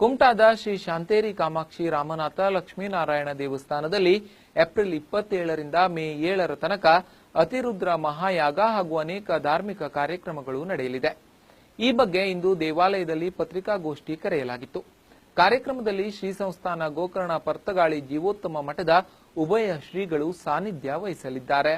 ಕುಮಟಾದ ಶ್ರೀ ಶಾಂತೇರಿ ಕಾಮಾಕ್ಷಿ ರಾಮನಾಥ ಲಕ್ಷ್ಮೀನಾರಾಯಣ ದೇವಸ್ಥಾನದಲ್ಲಿ ಏಪ್ರಿಲ್ 27ರಿಂದ ಮೇ 7ರ ತನಕ ಅತಿರುದ್ರ ಮಹಾಯಾಗ ಹಾಗೂ ಅನೇಕ ಧಾರ್ಮಿಕ ಕಾರ್ಯಕ್ರಮಗಳು ನಡೆಯಲಿದೆ. ಈ ಬಗ್ಗೆ ಇಂದು ದೇವಾಲಯದಲ್ಲಿ ಪತ್ರಿಕಾಗೋಷ್ಠಿ ಕರೆಯಲಾಗಿತ್ತು. ಕಾರ್ಯಕ್ರಮದಲ್ಲಿ ಶ್ರೀ ಸಂಸ್ಥಾನ ಗೋಕರ್ಣ ಪರ್ತಗಾಳಿ ಜೀವೋತ್ತಮ ಮಠದ ಉಭಯ ಶ್ರೀಗಳು ಸಾನ್ನಿಧ್ಯ ವಹಿಸಲಿದ್ದಾರೆ.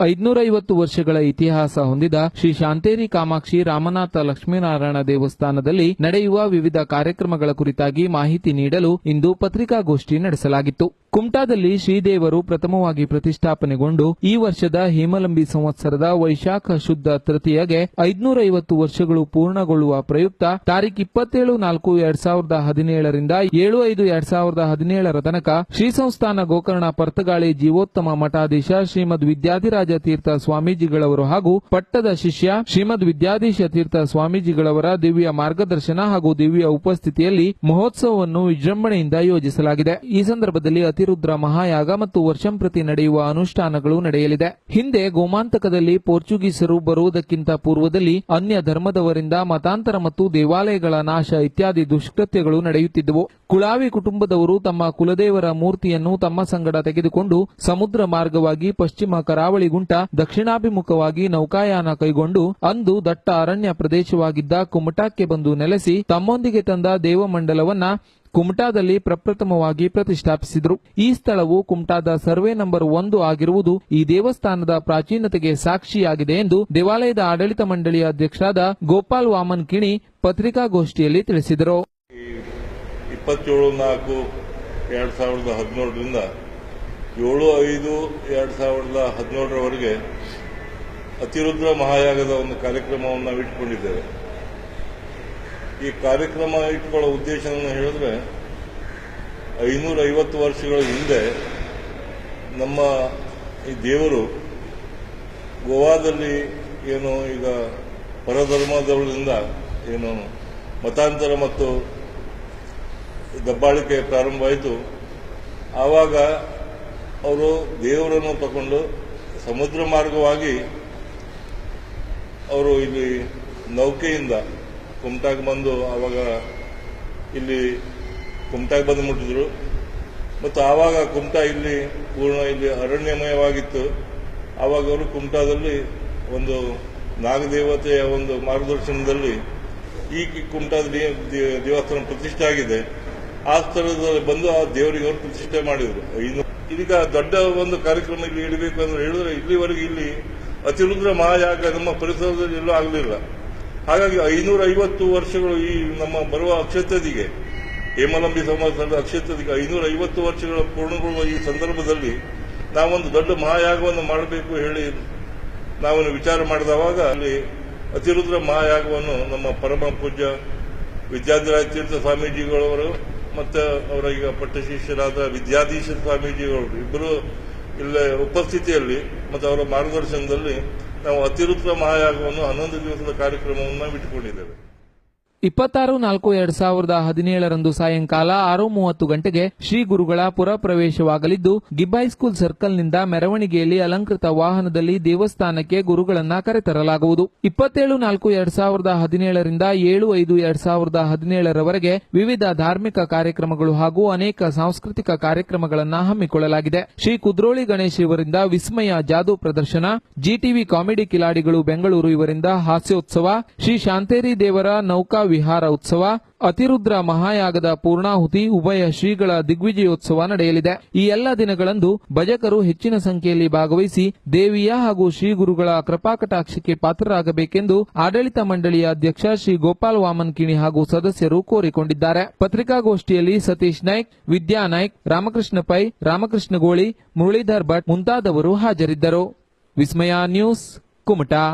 550 ವರ್ಷಗಳ ಇತಿಹಾಸ ಹೊಂದಿದ ಶ್ರೀ ಶಾಂತೇರಿ ಕಾಮಾಕ್ಷಿ ರಾಮನಾಥ ಲಕ್ಷ್ಮೀನಾರಾಯಣ ದೇವಸ್ಥಾನದಲ್ಲಿ ನಡೆಯುವ ವಿವಿಧ ಕಾರ್ಯಕ್ರಮಗಳ ಕುರಿತಾಗಿ ಮಾಹಿತಿ ನೀಡಲು ಇಂದು ಪತ್ರಿಕಾಗೋಷ್ಠಿ ನಡೆಸಲಾಗಿತ್ತು. ಕುಮಟಾದಲ್ಲಿ ಶ್ರೀದೇವರು ಪ್ರಥಮವಾಗಿ ಪ್ರತಿಷ್ಠಾಪನೆಗೊಂಡು ಈ ವರ್ಷದ ಹೇಮಲಂಬಿ ಸಂವತ್ಸರದ ವೈಶಾಖ ಶುದ್ಧ ತೃತೀಯಗೆ 550 ವರ್ಷಗಳು ಪೂರ್ಣಗೊಳ್ಳುವ ಪ್ರಯುಕ್ತ ತಾರೀಖು 27/4/2017 ರಿಂದ 7/5/2017 ತನಕ ಶ್ರೀ ಸಂಸ್ಥಾನ ಗೋಕರ್ಣ ಪರ್ತಗಾಳಿ ಜೀವೋತ್ತಮ ಮಠಾಧೀಶ ಶ್ರೀಮದ್ ವಿದ್ಯಾಧಿರಾಜ ತೀರ್ಥ ಸ್ವಾಮೀಜಿಗಳವರು ಹಾಗೂ ಪಟ್ಟದ ಶಿಷ್ಯ ಶ್ರೀಮದ್ ವಿದ್ಯಾಧೀಶ ತೀರ್ಥ ಸ್ವಾಮೀಜಿಗಳವರ ದಿವ್ಯ ಮಾರ್ಗದರ್ಶನ ಹಾಗೂ ದಿವ್ಯ ಉಪಸ್ಥಿತಿಯಲ್ಲಿ ಮಹೋತ್ಸವವನ್ನು ವಿಜೃಂಭಣೆಯಿಂದ ಯೋಜಿಸಲಾಗಿದೆ. ಈ ಸಂದರ್ಭದಲ್ಲಿ ಅತಿರುದ್ರ ಮಹಾಯಾಗ ಮತ್ತು ವರ್ಷಂಪ್ರತಿ ನಡೆಯುವ ಅನುಷ್ಠಾನಗಳು ನಡೆಯಲಿದೆ. ಹಿಂದೆ ಗೋಮಾಂತಕದಲ್ಲಿ ಪೋರ್ಚುಗೀಸರು ಬರುವುದಕ್ಕಿಂತ ಪೂರ್ವದಲ್ಲಿ ಅನ್ಯ ಧರ್ಮದವರಿಂದ ಮತಾಂತರ ಮತ್ತು ದೇವಾಲಯಗಳ ನಾಶ ಇತ್ಯಾದಿ ದುಷ್ಕೃತ್ಯಗಳು ನಡೆಯುತ್ತಿದ್ದವು. ಕುಳಾವಿ ಕುಟುಂಬದವರು ತಮ್ಮ ಕುಲದೇವರ ಮೂರ್ತಿಯನ್ನು ತಮ್ಮ ಸಂಗಡ ತೆಗೆದುಕೊಂಡು ಸಮುದ್ರ ಮಾರ್ಗವಾಗಿ ಪಶ್ಚಿಮ ಕರಾವಳಿ ಗುಂಟ ದಕ್ಷಿಣಾಭಿಮುಖವಾಗಿ ನೌಕಾಯಾನ ಕೈಗೊಂಡು ಅಂದು ದಟ್ಟ ಅರಣ್ಯ ಪ್ರದೇಶವಾಗಿದ್ದ ಕುಮಟಾಕ್ಕೆ ಬಂದು ನೆಲೆಸಿ ತಮ್ಮೊಂದಿಗೆ ತಂದ ದೇವಮಂಡಲವನ್ನ ಕುಮಟಾದಲ್ಲಿ ಪ್ರಪ್ರಥಮವಾಗಿ ಪ್ರತಿಷ್ಠಾಪಿಸಿದರು. ಈ ಸ್ಥಳವು ಕುಮಟಾದ ಸರ್ವೆ ನಂಬರ್ 1 ಆಗಿರುವುದು ಈ ದೇವಸ್ಥಾನದ ಪ್ರಾಚೀನತೆಗೆ ಸಾಕ್ಷಿಯಾಗಿದೆ ಎಂದು ದೇವಾಲಯದ ಆಡಳಿತ ಮಂಡಳಿಯ ಅಧ್ಯಕ್ಷರಾದ ಗೋಪಾಲ್ ವಾಮನ್ ಕಿಣಿ ಪತ್ರಿಕಾಗೋಷ್ಠಿಯಲ್ಲಿ ತಿಳಿಸಿದರು. 27/4/2017 ರಿಂದ 7/5/2017 ಅತಿರುದ್ರ ಮಹಾಯಾಗದ ಒಂದು ಕಾರ್ಯಕ್ರಮವನ್ನು ನಾವು ಇಟ್ಟುಕೊಂಡಿದ್ದೇವೆ. ಈ ಕಾರ್ಯಕ್ರಮ ಇಟ್ಕೊಳ್ಳೋ ಉದ್ದೇಶವನ್ನು ಹೇಳಿದ್ರೆ 550 ವರ್ಷಗಳ ಹಿಂದೆ ನಮ್ಮ ಈ ದೇವರು ಗೋವಾದಲ್ಲಿ ಏನು ಈಗ ಪರಧರ್ಮದವರಿಂದ ಏನು ಮತಾಂತರ ಮತ್ತು ದಬ್ಬಾಳಿಕೆ ಪ್ರಾರಂಭವಾಯಿತು. ಆವಾಗ ಅವರು ದೇವರನ್ನು ತಗೊಂಡು ಸಮುದ್ರ ಮಾರ್ಗವಾಗಿ ಅವರು ಇಲ್ಲಿ ನೌಕೆಯಿಂದ ಕುಮಟಾಗೆ ಬಂದು ಆವಾಗ ಇಲ್ಲಿ ಕುಮಟಾಗೆ ಬಂದು ಮುಟ್ಟಿದ್ರು. ಮತ್ತು ಆವಾಗ ಕುಮಟಾ ಇಲ್ಲಿ ಪೂರ್ಣ ಇಲ್ಲಿ ಅರಣ್ಯಮಯವಾಗಿತ್ತು. ಆವಾಗ ಅವರು ಕುಮಟಾದಲ್ಲಿ ಒಂದು ನಾಗದೇವತೆಯ ಒಂದು ಮಾರ್ಗದರ್ಶನದಲ್ಲಿ ಈ ಕುಮಟಾದಲ್ಲಿ ದೇವಸ್ಥಾನ ಪ್ರತಿಷ್ಠೆ ಆಗಿದೆ. ಆ ಸ್ಥಳದಲ್ಲಿ ಬಂದು ಆ ದೇವರಿಗೆ ಅವರು ಪ್ರತಿಷ್ಠೆ ಮಾಡಿದರು. ಇದೀಗ ದೊಡ್ಡ ಒಂದು ಕಾರ್ಯಕ್ರಮ ಇಲ್ಲಿ ಇಡಬೇಕು ಅಂತ ಹೇಳಿದ್ರೆ ಇಲ್ಲಿವರೆಗೆ ಇಲ್ಲಿ ಅತಿರುದ್ರ ಮಹಾಯಾಗ ನಮ್ಮ ಪರಿಸರದಲ್ಲಿ ಎಲ್ಲೂ ಆಗಲಿಲ್ಲ. ಹಾಗಾಗಿ 550 ವರ್ಷಗಳು ಈ ನಮ್ಮ ಬರುವ ಅಕ್ಷತದಿಗೆ ಹೇಮಲಂಬಿ ಸಂವತ್ಸರದ ಅಕ್ಷತದಿಗೆ 550 ವರ್ಷಗಳ ಪೂರ್ಣಗೊಳ್ಳುವ ಈ ಸಂದರ್ಭದಲ್ಲಿ ನಾವೊಂದು ದೊಡ್ಡ ಮಹಾಯಾಗವನ್ನು ಮಾಡಬೇಕು ಹೇಳಿ ನಾವನ್ನು ವಿಚಾರ ಮಾಡಿದವಾಗ ಅಲ್ಲಿ ಅತಿರುದ್ರ ಮಹಾಯಾಗವನ್ನು ನಮ್ಮ ಪರಮ ಪೂಜ್ಯ ವಿದ್ಯಾಧಿರಾಜ ತೀರ್ಥ ಸ್ವಾಮೀಜಿಗಳವರು ಮತ್ತು ಅವರ ಈಗ ಪಟ್ಟ ಶಿಷ್ಯರಾದ ವಿದ್ಯಾಧೀಶ ಸ್ವಾಮೀಜಿಗಳು ಇಬ್ಬರು ಇಲ್ಲೇ ಉಪಸ್ಥಿತಿಯಲ್ಲಿ ಮತ್ತು ಅವರ ಮಾರ್ಗದರ್ಶನದಲ್ಲಿ ನಾವು ಅತಿರುದ್ರ ಮಹಾಯಾಗವನ್ನು 11 ದಿವಸದ ಕಾರ್ಯಕ್ರಮವನ್ನು ಇಟ್ಟುಕೊಂಡಿದ್ದೇವೆ. 26/4/2017 ಸಾಯಂಕಾಲ 6:30 ಗಂಟೆಗೆ ಶ್ರೀ ಗುರುಗಳ ಪುರ ಪ್ರವೇಶವಾಗಲಿದ್ದು ಗಿಬ್ಬಾಯಿ ಸ್ಕೂಲ್ ಸರ್ಕಲ್ನಿಂದ ಮೆರವಣಿಗೆಯಲ್ಲಿ ಅಲಂಕೃತ ವಾಹನದಲ್ಲಿ ದೇವಸ್ಥಾನಕ್ಕೆ ಗುರುಗಳನ್ನ ಕರೆತರಲಾಗುವುದು. 27/4/2017 ರಿಂದ 7/5/2017 ವಿವಿಧ ಧಾರ್ಮಿಕ ಕಾರ್ಯಕ್ರಮಗಳು ಹಾಗೂ ಅನೇಕ ಸಾಂಸ್ಕೃತಿಕ ಕಾರ್ಯಕ್ರಮಗಳನ್ನು ಹಮ್ಮಿಕೊಳ್ಳಲಾಗಿದೆ. ಶ್ರೀ ಕುದ್ರೋಳಿ ಗಣೇಶ್ ಇವರಿಂದ ವಿಸ್ಮಯ ಜಾದೂ ಪ್ರದರ್ಶನ, ಜಿಟಿವಿ ಕಾಮಿಡಿ ಕಿಲಾಡಿಗಳು ಬೆಂಗಳೂರು ಇವರಿಂದ ಹಾಸ್ಯೋತ್ಸವ, ಶ್ರೀ ಶಾಂತೇರಿ ದೇವರ ನೌಕಾ ವಿಹಾರ ಉತ್ಸವ, ಅತಿರುದ್ರ ಮಹಾಯಾಗದ ಪೂರ್ಣಾಹುತಿ, ಉಭಯ ಶ್ರೀಗಳ ದಿಗ್ವಿಜಯೋತ್ಸವ ನಡೆಯಲಿದೆ. ಈ ಎಲ್ಲ ದಿನಗಳಂದು ಭಜಕರು ಹೆಚ್ಚಿನ ಸಂಖ್ಯೆಯಲ್ಲಿ ಭಾಗವಹಿಸಿ ದೇವಿಯ ಹಾಗೂ ಶ್ರೀ ಗುರುಗಳ ಕೃಪಾಕಟಾಕ್ಷಕ್ಕೆ ಪಾತ್ರರಾಗಬೇಕೆಂದು ಆಡಳಿತ ಮಂಡಳಿಯ ಅಧ್ಯಕ್ಷ ಶ್ರೀ ಗೋಪಾಲ್ ವಾಮನ್ ಕಿಣಿ ಹಾಗೂ ಸದಸ್ಯರು ಕೋರಿಕೊಂಡಿದ್ದಾರೆ. ಪತ್ರಿಕಾಗೋಷ್ಠಿಯಲ್ಲಿ ಸತೀಶ್ ನಾಯ್ಕ್, ವಿದ್ಯಾ ನಾಯ್ಕ್, ರಾಮಕೃಷ್ಣ ಪೈ, ರಾಮಕೃಷ್ಣ ಗೋಳಿ, ಮುರಳೀಧರ್ ಭಟ್ ಮುಂತಾದವರು ಹಾಜರಿದ್ದರು. ವಿಸ್ಮಯ ನ್ಯೂಸ್, ಕುಮಟಾ.